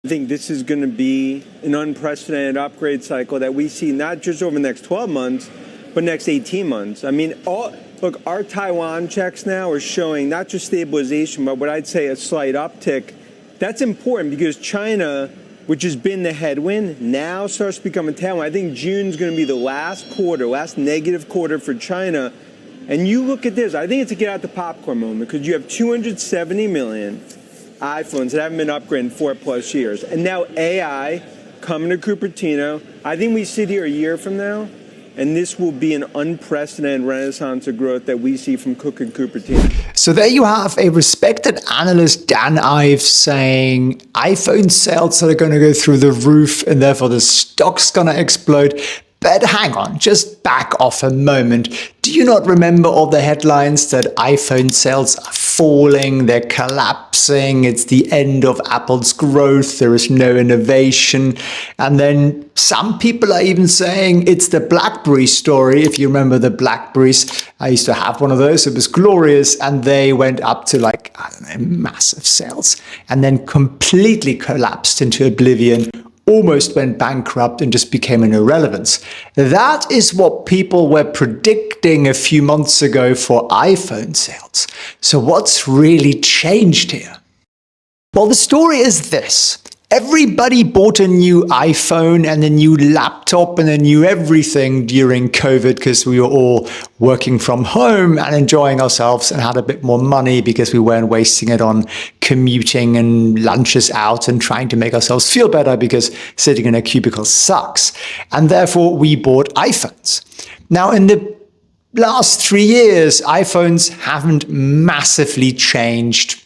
I think this is going to be an unprecedented upgrade cycle that we see not just over the next 12 months, but next 18 months. I mean, look, our Taiwan checks now are showing not just stabilization, but what I'd say a slight uptick. That's important because China, which has been the headwind, now starts to become a tailwind. I think June's going to be the last negative quarter for China. And you look at this, I think it's a get out the popcorn moment because you have 270 million iPhones that haven't been upgraded in 4+ years. And now AI coming to Cupertino. I think we sit here a year from now, and this will be an unprecedented renaissance of growth that we see from Cook and Cupertino. So there you have a respected analyst, Dan Ives, saying iPhone sales are going to go through the roof and therefore the stock's going to explode. But hang on, just back off a moment. Do you not remember all the headlines that iPhone sales are falling, they're collapsing, it's the end of Apple's growth, there is no innovation? And then some people are even saying it's the BlackBerry story. If you remember the BlackBerries, I used to have one of those, it was glorious, and they went up to like, I don't know, massive sales, and then completely collapsed into oblivion, almost went bankrupt and just became an irrelevance. That is what people were predicting a few months ago for iPhone sales. So what's really changed here? Well, the story is this. Everybody bought a new iPhone and a new laptop and a new everything during COVID because we were all working from home and enjoying ourselves and had a bit more money because we weren't wasting it on commuting and lunches out and trying to make ourselves feel better because sitting in a cubicle sucks. And therefore, we bought iPhones. Now, in the last 3 years, iPhones haven't massively changed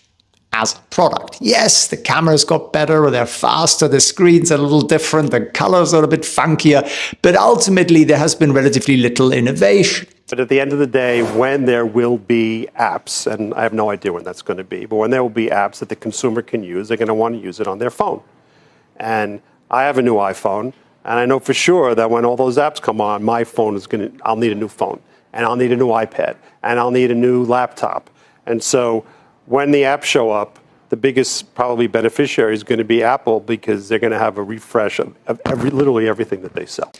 as a product. Yes, the cameras got better, or they're faster, the screens are a little different, the colors are a bit funkier, but ultimately there has been relatively little innovation. But at the end of the day, when there will be apps, and I have no idea when that's going to be, but when there will be apps that the consumer can use, they're going to want to use it on their phone. And I have a new iPhone, and I know for sure that when all those apps come on, my phone is I'll need a new phone, and I'll need a new iPad, and I'll need a new laptop. And so when the apps show up, the biggest probably beneficiary is going to be Apple because they're going to have a refresh of literally everything that they sell.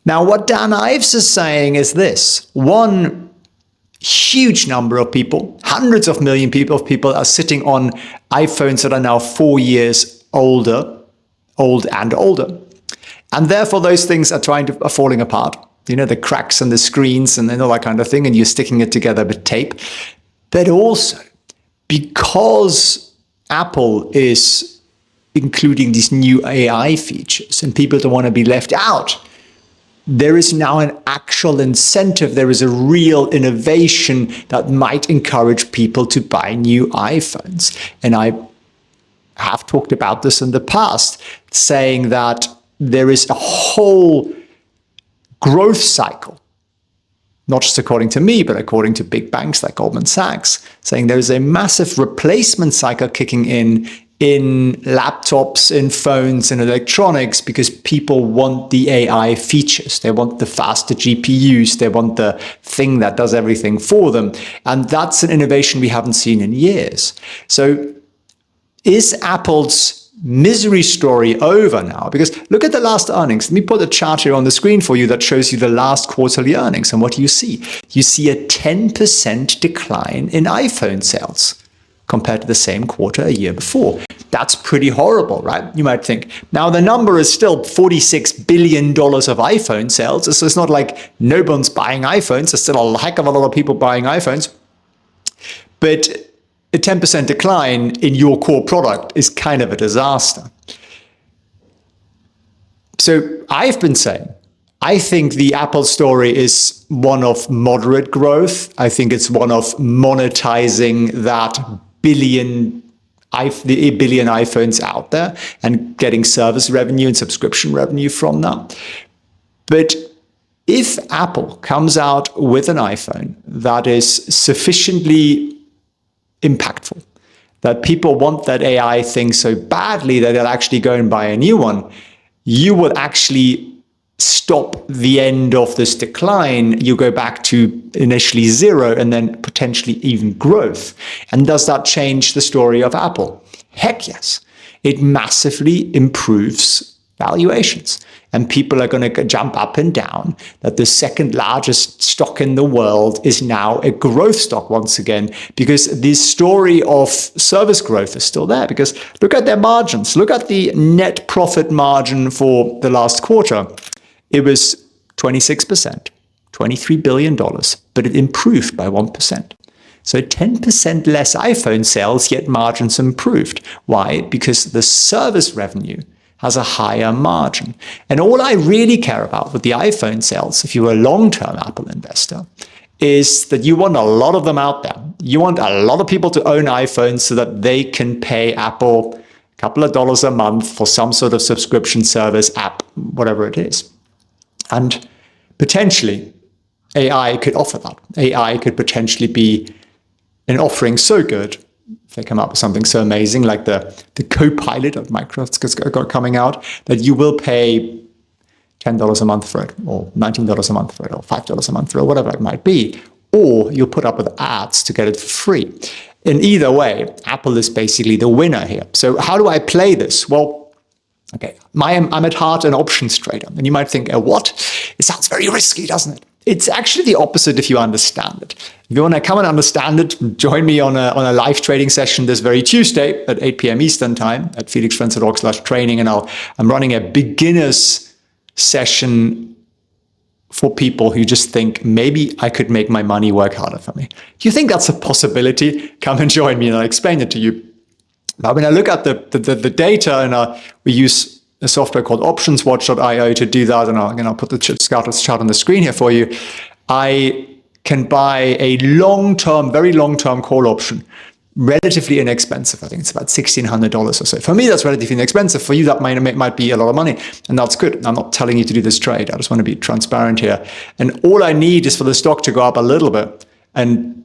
Now, what Dan Ives is saying is this. One huge number of people, hundreds of million people are sitting on iPhones that are now 4 years old and older. And therefore, those things are falling apart. You know, the cracks in the screens and all that kind of thing, and you're sticking it together with tape. But also, because Apple is including these new AI features and people don't want to be left out, there is now an actual incentive. There is a real innovation that might encourage people to buy new iPhones. And I have talked about this in the past, saying that there is a whole growth cycle, not just according to me, but according to big banks like Goldman Sachs, saying there is a massive replacement cycle kicking in laptops, in phones, in electronics, because people want the AI features. They want the faster GPUs. They want the thing that does everything for them. And that's an innovation we haven't seen in years. So is Apple's misery story over now? Because look at the last earnings. Let me put a chart here on the screen for you that shows you the last quarterly earnings. And what do you see? You see a 10% decline in iPhone sales compared to the same quarter a year before. That's pretty horrible, right? You might think. Now, the number is still $46 billion of iPhone sales. So it's not like no one's buying iPhones. There's still a heck of a lot of people buying iPhones. But a 10% decline in your core product is kind of a disaster. So I've been saying, I think the Apple story is one of moderate growth. I think it's one of monetizing that billion iPhones out there and getting service revenue and subscription revenue from that. But if Apple comes out with an iPhone that is sufficiently impactful, that people want that AI thing so badly that they'll actually go and buy a new one, you will actually stop the end of this decline. You go back to initially zero and then potentially even growth. And does that change the story of Apple? Heck yes. it massively improves valuations. And people are going to jump up and down that the second largest stock in the world is now a growth stock once again, because the story of service growth is still there. Because look at their margins. Look at the net profit margin for the last quarter. It was 26%, $23 billion, but it improved by 1%. So 10% less iPhone sales, yet margins improved. Why? Because the service revenue has a higher margin. And all I really care about with the iPhone sales, if you're a long-term Apple investor, is that you want a lot of them out there. You want a lot of people to own iPhones so that they can pay Apple a couple of dollars a month for some sort of subscription service, app, whatever it is. And potentially, AI could offer that. AI could potentially be an offering so good, if they come up with something so amazing like the Copilot of Microsoft's got coming out, that you will pay $10 a month for it, or $19 a month for it, or $5 a month for it, whatever it might be, or you'll put up with ads to get it for free. In either way, Apple is basically the winner here. So how do I play this? Well, okay, I'm at heart an options trader. And you might think, what? It sounds very risky, doesn't it? It's actually the opposite if you understand it. If you want to come and understand it, join me on a live trading session this very Tuesday at 8 p.m. Eastern time at felixfriends.org/training. And I'm running a beginner's session for people who just think, maybe I could make my money work harder for me. If you think that's a possibility, come and join me and I'll explain it to you. Now, when I look at the data, and we use a software called optionswatch.io to do that, and I'll put the chart on the screen here for you. I can buy a very long-term call option, relatively inexpensive. I think it's about $1,600 or so. For me, that's relatively inexpensive. For you, that might be a lot of money, and that's good. I'm not telling you to do this trade. I just want to be transparent here. And all I need is for the stock to go up a little bit, and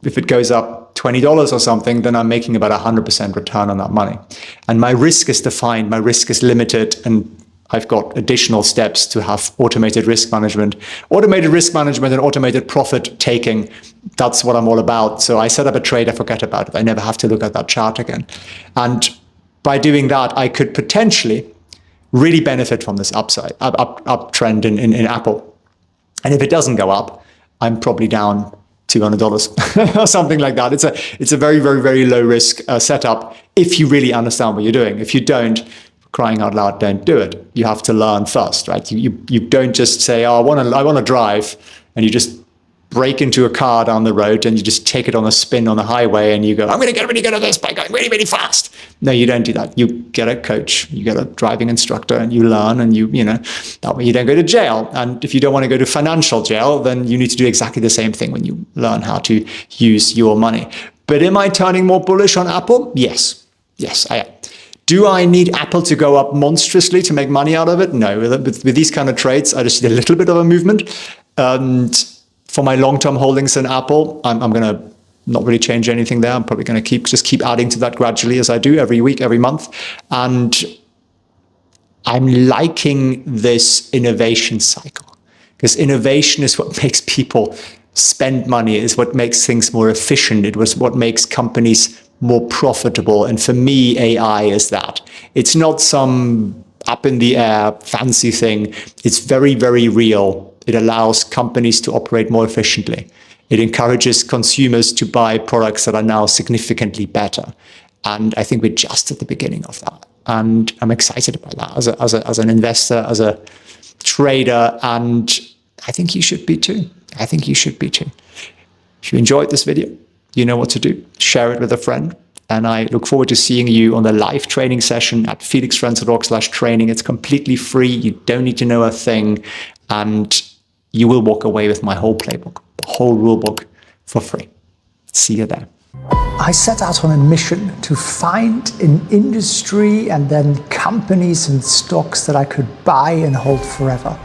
if it goes up $20 or something, then I'm making about 100% return on that money. And my risk is defined, my risk is limited, and I've got additional steps to have automated risk management. Automated risk management and automated profit taking, that's what I'm all about. So I set up a trade, I forget about it. I never have to look at that chart again. And by doing that, I could potentially really benefit from this uptrend in Apple. And if it doesn't go up, I'm probably down $200 or something like that. It's a very, very, very low risk setup if you really understand what you're doing. If you don't, crying out loud, don't do it. You have to learn first, right? You don't just say, I want to drive, and you just break into a car down the road and you just take it on a spin on the highway and you go, I'm going to get really good at this by going really, really fast. No, you don't do that. You get a coach, you get a driving instructor, and you learn, and that way you don't go to jail. And if you don't want to go to financial jail, then you need to do exactly the same thing when you learn how to use your money. But am I turning more bullish on Apple? Yes, I am. Do I need Apple to go up monstrously to make money out of it? No. With these kind of trades, I just need a little bit of a movement. And for my long-term holdings in Apple, I'm going to not really change anything there. I'm probably going to keep adding to that gradually, as I do every week, every month. And I'm liking this innovation cycle, because innovation is what makes people spend money, is what makes things more efficient. It was what makes companies more profitable. And for me, AI is that. It's not some up in the air fancy thing. It's very, very real. It allows companies to operate more efficiently. It encourages consumers to buy products that are now significantly better. And I think we're just at the beginning of that. And I'm excited about that as an investor, as a trader. And I think you should be too. If you enjoyed this video, you know what to do. Share it with a friend. And I look forward to seeing you on the live training session at felixfriends.org/training. It's completely free. You don't need to know a thing. And you will walk away with my whole playbook, the whole rule book, for free. See you there. I set out on a mission to find an industry and then companies and stocks that I could buy and hold forever.